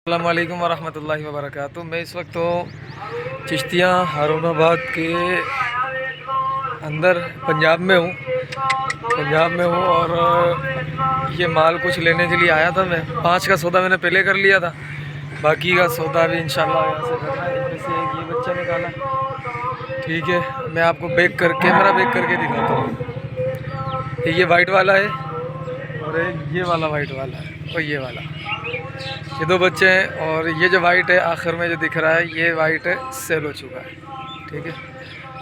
अस्सलाम वालेकुम वरहमतुल्लाहि वबरकातुहू। मैं इस वक्त तो चिश्तियाँ हारूनाबाद के अंदर पंजाब में हूँ और ये माल कुछ लेने के लिए आया था। मैं 5 का सौदा मैंने पहले कर लिया था, बाकी का सौदा भी इंशाल्लाह यहाँ से करना है। इसमें से एक ये बच्चा निकाला, ठीक है। मैं आपको कैमरा बैक करके दिखाता हूँ। ये वाइट वाला है और एक ये वाला वाइट वाला है और ये वाला, ये दो बच्चे हैं। और ये जो वाइट है आखिर में जो दिख रहा है, ये वाइट है, सेल हो चुका है, ठीक है।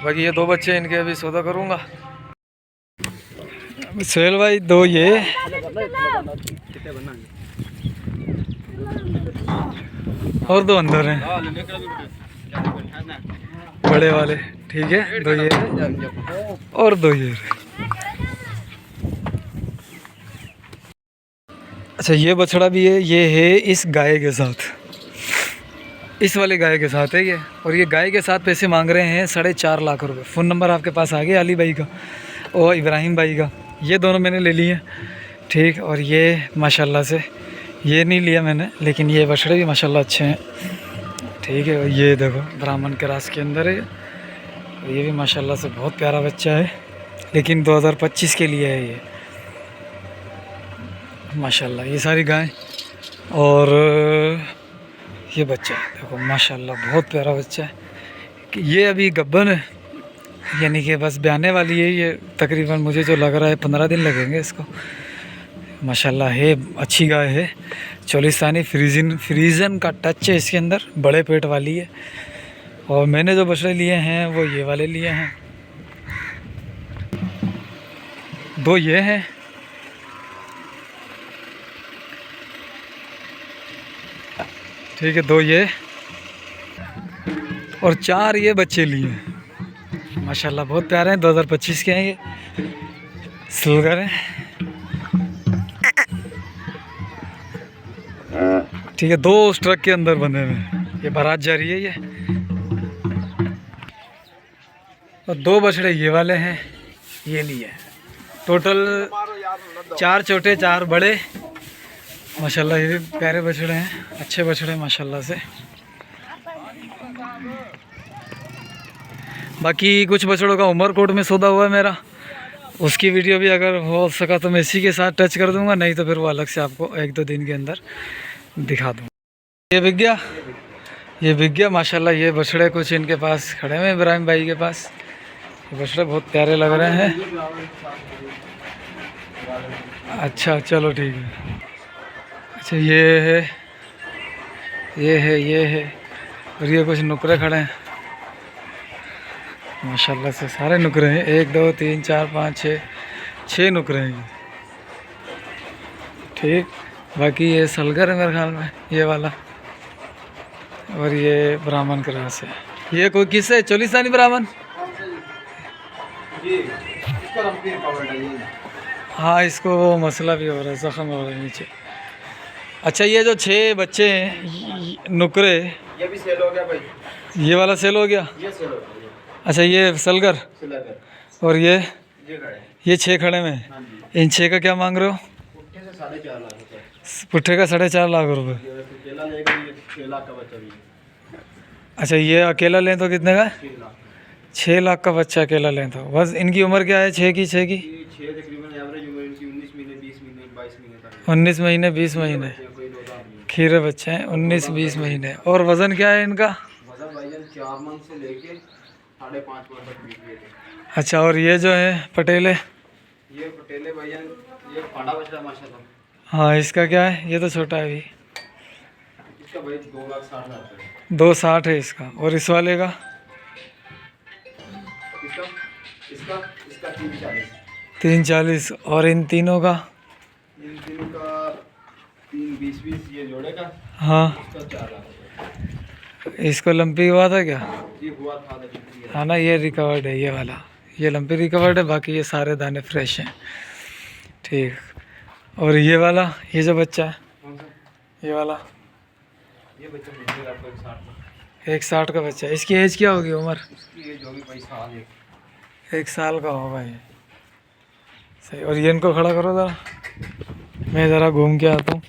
बाकी ये दो बच्चे, इनके अभी सौदा करूँगा। सेल भाई दो ये और दो अंदर हैं बड़े वाले, ठीक है। दो ये और दो ये। अच्छा, ये बछड़ा भी है, ये है इस गाय के साथ, इस वाले गाय के साथ है ये। और ये गाय के साथ पैसे मांग रहे हैं 4.5 लाख रुपए। फ़ोन नंबर आपके पास आ गया अली भाई का और इब्राहिम भाई का। ये दोनों मैंने ले लिए, ठीक। और ये माशाल्लाह से, ये नहीं लिया मैंने, लेकिन ये बछड़े भी माशाल्लाह अच्छे हैं, ठीक है। और ये देखो ब्राह्मण के रास के अंदर है, ये भी माशाल्लाह से बहुत प्यारा बच्चा है, लेकिन 2025 के लिए है ये माशाल्लाह। ये सारी गाय और ये बच्चा देखो माशाल्लाह बहुत प्यारा बच्चा है। ये अभी गब्बन है, यानी कि बस ब्याने वाली है ये। तकरीबन मुझे जो लग रहा है 15 दिन लगेंगे इसको। माशाल्लाह है, अच्छी गाय है, चोलिस्तानी फ्रीजन का टच है इसके अंदर, बड़े पेट वाली है। और मैंने जो बछड़े लिए हैं वो ये वाले लिए हैं, दो ये हैं ठीक है, दो ये और 4 ये बच्चे लिए हैं। माशाल्लाह बहुत प्यारे हैं, 2025 के हैं ये, सिल्वर हैं, ठीक है। 2 उस ट्रक के अंदर बंधे हुए हैं, ये बारात जा रही है ये। और 2 बछड़े ये वाले हैं, ये लिए हैं। टोटल 4 छोटे 4 बड़े, माशाल्लाह। ये भी प्यारे बछड़े हैं, अच्छे बछड़े माशाल्लाह से। बाकी कुछ बछड़ों का उमरकोट में सौदा हुआ है मेरा, उसकी वीडियो भी अगर हो सका तो मैं इसी के साथ टच कर दूंगा, नहीं तो फिर वो अलग से आपको 1-2 दिन के अंदर दिखा दूँगा। ये बिक गया, ये बिक गया माशाल्लाह। ये बछड़े कुछ इनके पास खड़े हुए हैं इब्राहिम भाई के पास। ये बछड़े बहुत प्यारे लग रहे हैं। अच्छा चलो ठीक है। अच्छा ये है, ये है, ये है, और ये कुछ नुकरे खड़े हैं माशाल्लाह से, सारे नुकरे हैं। 1 2 3 4 5 6 नुकरे हैं, ठीक। बाकी ये सलगर है मेरे ख्याल में, ये वाला। और ये ब्राह्मण के रास है। ये कोई किस है, चोलिस्तानी ब्राह्मण? हाँ, इसको वो मसला भी हो रहा है, जख्म हो रहा है नीचे। अच्छा, ये जो 6 बच्चे हैं नुकरे, ये भी सेल हो गया भाई। ये वाला सेल हो गया, ये सेल हो गया। अच्छा, ये सलगर और ये 6 खड़े में। इन 6 का क्या मांग रहे हो? पुट्ठे का 4.5 लाख रुपए। अच्छा, ये अकेला लें तो कितने का? 6 लाख का बच्चा अकेला लें तो। बस इनकी उम्र क्या है? 6 की 19 महीने 20 महीने खीरे बच्चे हैं, 19-20 महीने। और वज़न क्या है इनका? 4 मन से लेके 5.5 मन तक। अच्छा, और ये जो है पटेले, ये पटेले भैया, ये फाड़ा बछड़ा माशाल्लाह। हाँ, इसका क्या है? ये तो छोटा है अभी। इसका भाई 2,60,000 है। 2,60 है इसका। और इस वाले का? इसका इसका इसका 3,40। 3,40। और इन तीनों का? इन तीनों का 3,20 ये जोड़े का। हाँ, इसका 4 लाख। इसको लंपी हुआ था क्या? ये हुआ था हाँ ना, ये रिकवर्ड है, ये वाला, ये लंपी रिकवर्ड है। बाकी ये सारे दाने फ्रेश हैं, ठीक। और ये वाला, ये जो बच्चा है, कौन सा? ये वाला, ये बच्चा मिलेगा आपको 1,60 का। 1,60 का बच्चा। इसकी एज क्या होगी, उम्र? इसकी एज होगी भाई साल 1 साल का होगा ये, सही। और ये इनको खड़ा करो ज़रा, मैं ज़रा घूम के आता हूँ।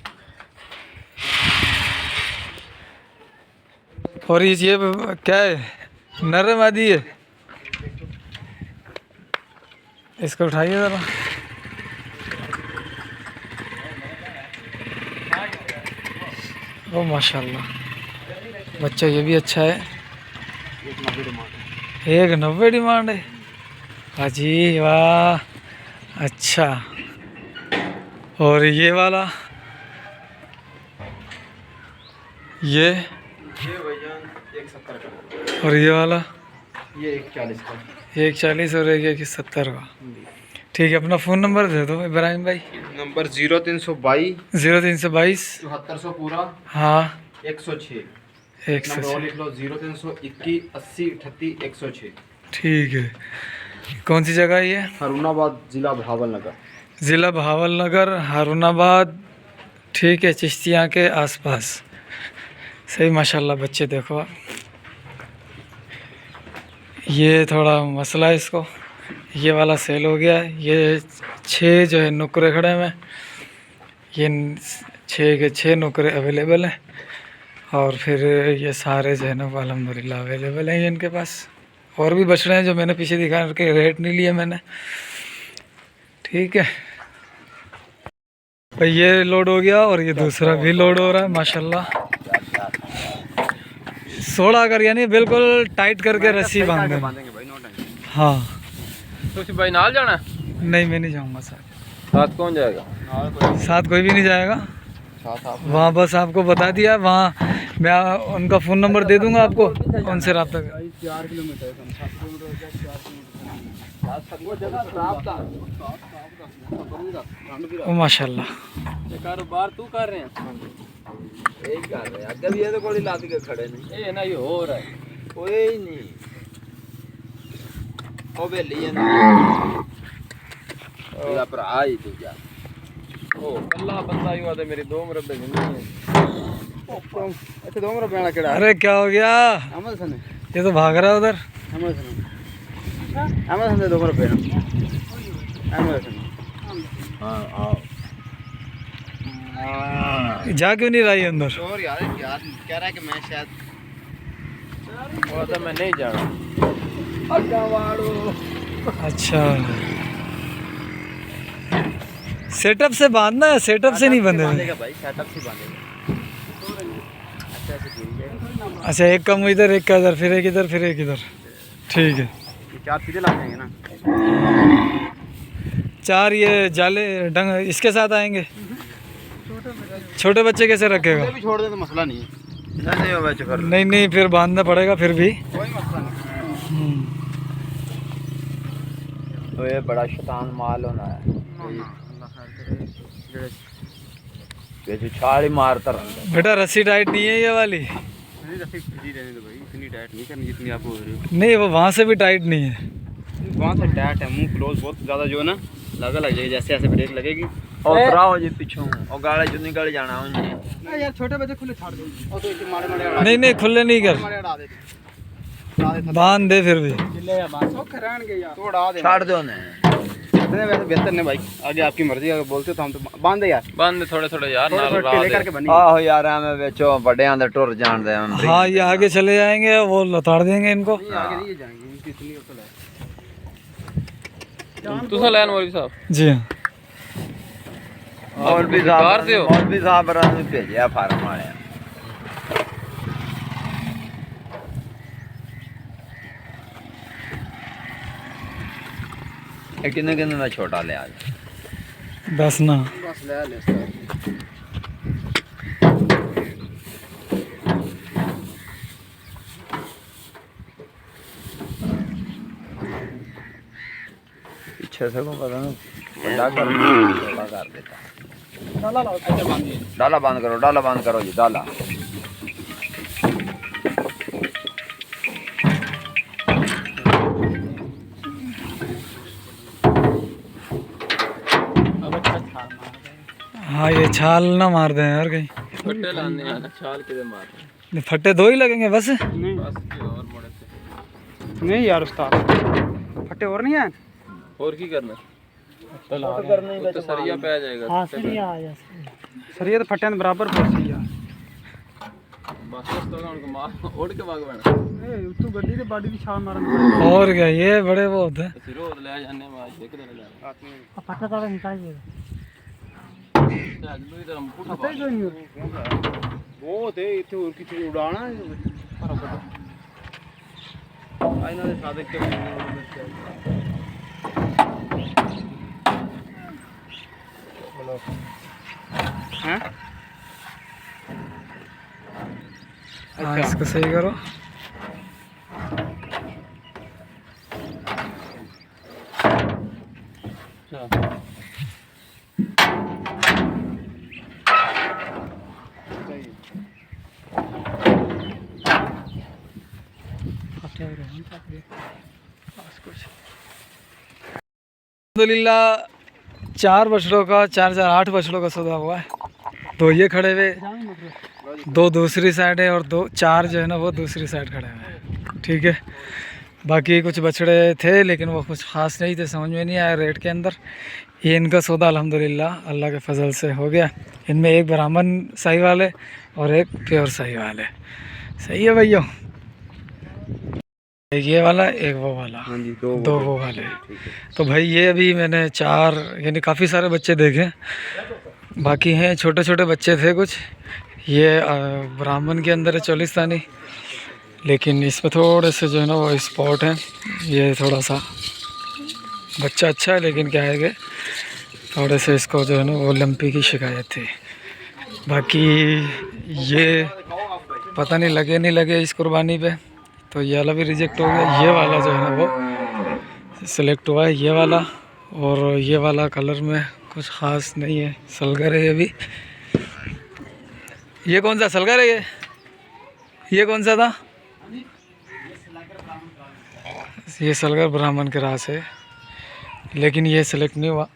और ये क्या है, नर है मादी है? इसको उठाइए ज़रा। ओ माशाल्लाह, बच्चा ये भी अच्छा है। 190 डिमांड है। अजी वाह, अच्छा। और ये वाला, ये भैया 170 का, और ये वाला ये 140 का। 140 और एक 70 का। ठीक है, अपना फ़ोन नंबर दे दो इब्राहिम भाई। नंबर 0322 0322 7400 पूरा हाँ 106। 106। नंबर और लिख लो 0321 80 38 106। ठीक है। कौन सी जगह है ये? हरुणाबाद, जिला भावलनगर। ज़िला भावलनगर, हारूनाबाद। ठीक है, चिश्तियाँ के आसपास। सही माशाल्लाह, बच्चे देखो आप। ये थोड़ा मसला है इसको, ये वाला सेल हो गया है। ये 6 जो है नुकरे खड़े हैं, ये 6 के 6 नुकरे अवेलेबल हैं। और फिर ये सारे जो है ना अल्हम्दुलिल्लाह अवेलेबल हैं ये इनके पास। और भी बछड़े हैं जो मैंने पीछे दिखाया, उनके रेट नहीं लिए मैंने। ठीक है भाई, ये लोड हो गया और ये दूसरा भी लोड हो रहा है माशाल्लाह। 16 कर, यानी बिल्कुल टाइट करके रस्सी बांध देना। भाई, नो टेंशन। हाँ, तो भाई नाल जाना? नहीं मैं नहीं जाऊँगा साथ। साथ कौन जाएगा? साथ कोई भी नहीं जाएगा। वहाँ बस आपको बता दिया, वहाँ मैं उनका फ़ोन नंबर दे दूँगा आपको, उनसे रब्ता कर। 4 किलोमीटर कम, 7 किलोमीटर। ओ माशाल्लाह, ये कारोबार तू कर रहे हैं? एक कर रहे हैं, अगर ये तो कोई लाद के खड़े नहीं। ये ना ये हो रहा है। कोई नहीं ओ बेली ना या पर आई तू जा। ओ कल्ला बंदा ही हुआ था, मेरी 2 मुरब्बे जिंदगी है। अच्छा 2 रुपए वाला केड़ा? अरे क्या हो गया? अमल सन, ये तो भाग रहा है उधर। अमल सन, अमल सन 2 रुपए ना, अमल सन। हां आओ। जा क्यों नहीं रही अंदर? और यार कह रहा है कि मैं शायद वो तो मैं नहीं जाना। अच्छा, सेटअप से बांधना है, सेटअप से नहीं बंधेगा। बांधेगा भाई, सेटअप से बांधेगा। अच्छा से गिर जाए। अच्छा, एक कम इधर, एक का इधर, फिर एक इधर, फिर एक इधर। ठीक है, ये 4 सीधे लग जाएंगे ना। 4 ये जाले डंग इसके साथ आएंगे। छोटे बच्चे कैसे रखेगा? ये भी छोड़ दे तो मसला नहीं है। नहीं हो बच्चे कर, नहीं नहीं, फिर बांधना पड़ेगा फिर भी। कोई मसला नहीं। तो ये बड़ा शैतान माल होना है। ये जो छाड़ी मारता रहता बेटा रस्सी टाइट नहीं है ये वाली? नहीं रस्सी सीधी रहने दो भाई, इतनी टाइट नहीं करनी जितनी आप हो रही हो। नहीं, वो वहाँ से भी टाइट नहीं है। वहाँ से टाइट है, मुंह क्लोज बहुत ज़्यादा जो है ना लग जाएगी, जैसे ऐसे ब्रेक लगेगी। और कराओ जी पीछे और गाले जो निकल जाना उनसे। यार छोटे बच्चे खुले छोड़ दो, और तो इसे मारे मारे नहीं नहीं, खुले नहीं कर, मारे उड़ा दे, बांध दे फिर भी। जिले या बात सो करान के यार, तो उड़ा दे छाड़ दो ने। इतने वैसे बेहतर नहीं भाई, आगे आपकी मर्जी, अगर बोलते हो तो हम तो बांध दे यार, बंद थोड़े थोड़े यार, थोड़े नाल थोड़े राह लेकर दे। के बनी। आहो यार हमें बेचो बड़े दे टुर जान दे हम। हाँ, ये आगे चले जाएंगे, वो लताड़ देंगे इनको। नहीं आगे नहीं जाएंगे, इनकी इतनी अकल है। तुसा लैन मौलवी साहब जी हाँ। मौलवी साहब रन भेजिया फार्म वाले। किन्ने किन्ने में छोटा ले आज 10 ना। बस ले ले सर। पीछे से को पता नहीं बड़ा कर छोटा कर देता। डाला बंद करो, डाला बंद करो जी, डाला। हाँ, ये छाल ना मार दें यार कहीं। फट्टे लाने हैं, छाल के मार रहे फट्टे 2 ही लगेंगे बस। नहीं बस ये और मोड़े से नहीं यार उस्ताद, फटे और नहीं है। और की करना वो तो सरिया पे आ जाएगा। हाँ, सरिया आ जाए। सर ये तो फटे बराबर पड़ सी यार। बस तो उनको मार उड़ के भाग बना तू गड्डी ते बाडी दी छाल मारन और क्या, ये बड़े वो होते हैं। फिर रोड ले जाने में आज देख दे जा पता तारा निकाल दे आज लुई तो हम पुठा पता ही कोई नहीं वो ते इथे और किथे उड़ाना आईना दे साथ एक हैं हाँ, इसको सही करो। अल्हम्दुलिल्लाह 4 बछड़ों का 4 बछड़ों का सौदा हुआ है। 2 ये खड़े हुए, 2 दूसरी साइड है और 4 जो है ना वो दूसरी साइड खड़े हुए हैं। ठीक है, बाकी कुछ बछड़े थे लेकिन वो कुछ ख़ास नहीं थे, समझ में नहीं आया रेट के अंदर। ये इनका सौदा अल्हम्दुलिल्लाह अल्लाह के फजल से हो गया। इनमें एक ब्राह्मण साहिवाल है और एक प्योर साहिवाल है। सही है भैया, एक ये वाला एक वो वाला। हां जी, 2 वो वाले। तो भाई ये अभी मैंने 4 यानी काफ़ी सारे बच्चे देखे, बाकी हैं छोटे छोटे बच्चे थे कुछ। ये ब्राह्मण के अंदर है चोलिस्तानी, लेकिन इसमें थोड़े से जो है ना वो स्पॉट हैं। ये थोड़ा सा बच्चा अच्छा है लेकिन क्या है कि थोड़े से इसको जो है ना वो लंपी की शिकायत थी। बाकी ये पता नहीं लगे इस कुर्बानी पे, तो ये वाला भी रिजेक्ट हो गया। ये वाला जो है ना वो सिलेक्ट हुआ है, ये वाला। और ये वाला कलर में कुछ ख़ास नहीं है, सलगर है ये भी। ये कौन सा सलगर है ये कौन सा था? ये सलगर ब्राह्मण के रास है, लेकिन ये सिलेक्ट नहीं हुआ।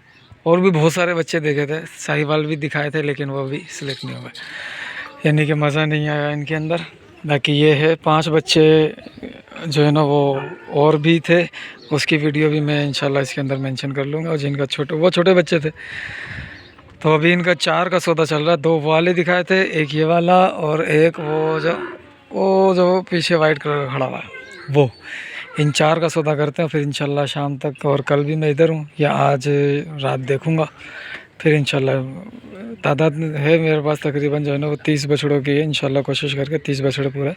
और भी बहुत सारे बच्चे देखे थे, साहिवाल भी दिखाए थे, लेकिन वो भी सिलेक्ट नहीं हुए, यानी कि मज़ा नहीं आया इनके अंदर। बाकी ये है 5 बच्चे जो है ना वो और भी थे, उसकी वीडियो भी मैं इंशाल्लाह इसके अंदर मेंशन कर लूँगा। और जिनका छोटे बच्चे थे, तो अभी इनका 4 का सौदा चल रहा है। 2 वाले दिखाए थे, एक ये वाला और एक वो जो पीछे वाइट कलर का खड़ा हुआ है वो। इन 4 का सौदा करते हैं, फिर इंशाल्लाह शाम तक, और कल भी मैं इधर हूँ या आज रात देखूँगा। फिर इंशाल्लाह तादाद है मेरे पास तकरीबन जो है ना वो 30 बछड़ों की है। इंशाल्लाह कोशिश करके 30 बछड़े पूरे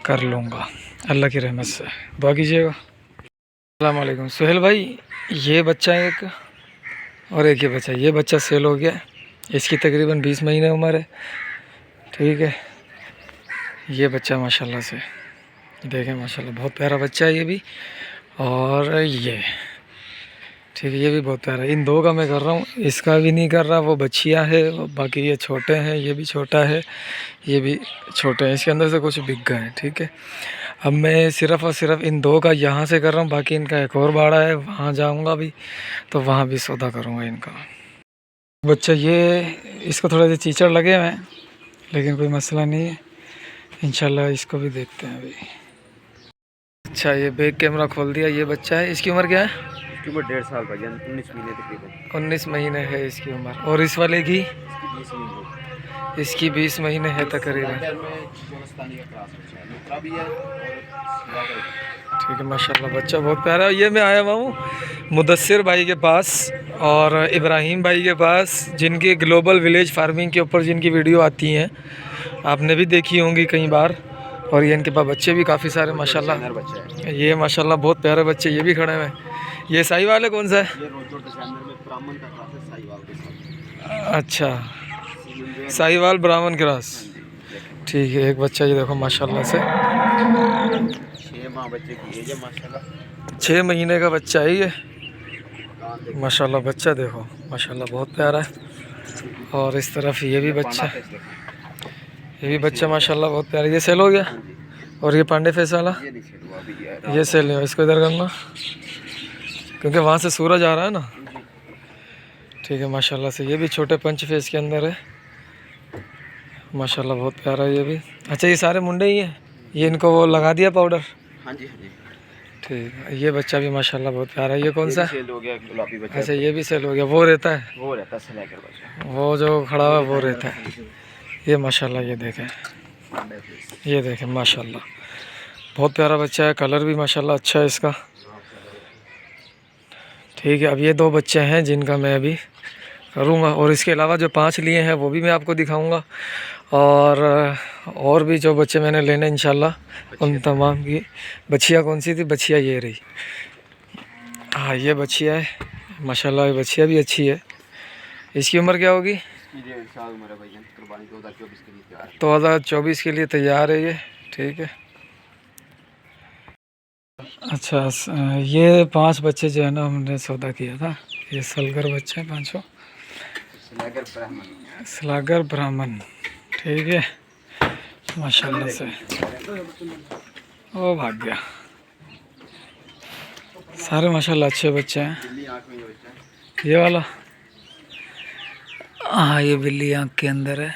कर लूँगा अल्लाह की रहमत से। दुआ कीजिएगा। अस्सलाम वालेकुम सुहेल भाई, ये बच्चा एक और एक ये बच्चा, ये बच्चा सेल हो गया। इसकी तकरीबन 20 महीने उम्र है। ठीक है, ये बच्चा माशाल्लाह से देखें, माशाल्लाह बहुत प्यारा बच्चा है ये भी। और ये ठीक है, ये भी बहुत प्यारा है। इन 2 का मैं कर रहा हूँ, इसका भी नहीं कर रहा, वो बच्चियाँ है। बाकी ये छोटे हैं, ये भी छोटा है, ये भी छोटे हैं। इसके अंदर से कुछ बिक गए हैं। ठीक है, अब मैं सिर्फ़ और सिर्फ इन 2 का यहाँ से कर रहा हूँ। बाकी इनका एक और बाड़ा है, वहाँ जाऊँगा भी तो वहाँ भी सौदा करूँगा इनका। बच्चा ये, इसको थोड़े से चीचड़ लगे हुए हैं, लेकिन कोई मसला नहीं है, इंशाल्लाह इसको भी देखते हैं अभी। अच्छा, ये बैक कैमरा खोल दिया। ये बच्चा है, इसकी उम्र क्या है? इसकी उम्र 1.5 साल भाई, 19 महीने तकरीबन। 19 महीने है इसकी उम्र। और इस वाले की? इसकी 20 महीने है तकरीबन। ठीक है, माशाल्लाह बच्चा बहुत प्यारा है। ये मैं आया हुआ हूँ मुदस्सिर भाई के पास और इब्राहिम भाई के पास, जिनकी ग्लोबल विलेज फार्मिंग के ऊपर जिनकी वीडियो आती हैं, आपने भी देखी होंगी कई बार। और ये इनके पास बच्चे भी काफ़ी सारे माशाल्लाह। ये माशाल्लाह बहुत प्यारे बच्चे ये भी खड़े हुए हैं। ये साहिवाल है, कौन सा है? अच्छा, साहिवाल ब्राह्मण क्रॉस। ठीक है, एक बच्चा ये देखो माशाल्लाह से 6 महीने का बच्चा है ये माशाल्लाह। बच्चा देखो माशाल्लाह बहुत प्यारा है। और इस तरफ ये भी बच्चा माशाल्लाह बहुत प्यारा। ये सेल हो गया। और ये पांडे फेस वाला ये सेल नहीं हुआ, इसको इधर करना क्योंकि वहाँ से सूरज आ रहा है ना। ठीक है, माशाल्लाह से ये भी छोटे पंच फेस के अंदर है माशाल्लाह बहुत प्यारा है ये भी। अच्छा, ये सारे मुंडे ही हैं, ये इनको वो लगा दिया पाउडर? हाँ जी, हाँ जी। ठीक है, ये बच्चा भी माशाल्लाह बहुत प्यारा है। ये कौन सा? सेल हो गया, गुलाबी बच्चा। अच्छा, ये भी सेल हो गया। वो रहता है, वो रहता है स्नैकर बच्चा, वो जो खड़ा हुआ वो रहता है। ये माशाल्लाह ये देखें ये देखें माशाल्लाह, बहुत प्यारा बच्चा है, कलर भी माशाल्लाह अच्छा है इसका। ठीक है, अब ये 2 बच्चे हैं जिनका मैं अभी करूँगा, और इसके अलावा जो 5 लिए हैं वो भी मैं आपको दिखाऊँगा, और भी जो बच्चे मैंने लेने इंशाल्लाह उन तमाम की। बछिया कौन सी थी? बछिया ये रही। हाँ ये बछिया है माशाल्लाह, ये बछिया भी अच्छी है। इसकी उम्र क्या होगी? 2024 के लिए तैयार है ये। ठीक है, अच्छा ये 5 बच्चे जो है ना हमने सौदा किया था, ये सलगर बच्चे हैं 5 सलागर ब्राह्मण। ठीक है माशाल्लाह से। ओ भाग गया। सारे माशाल्लाह अच्छे बच्चे हैं। ये वाला, हाँ ये बिल्ली आँख के अंदर है।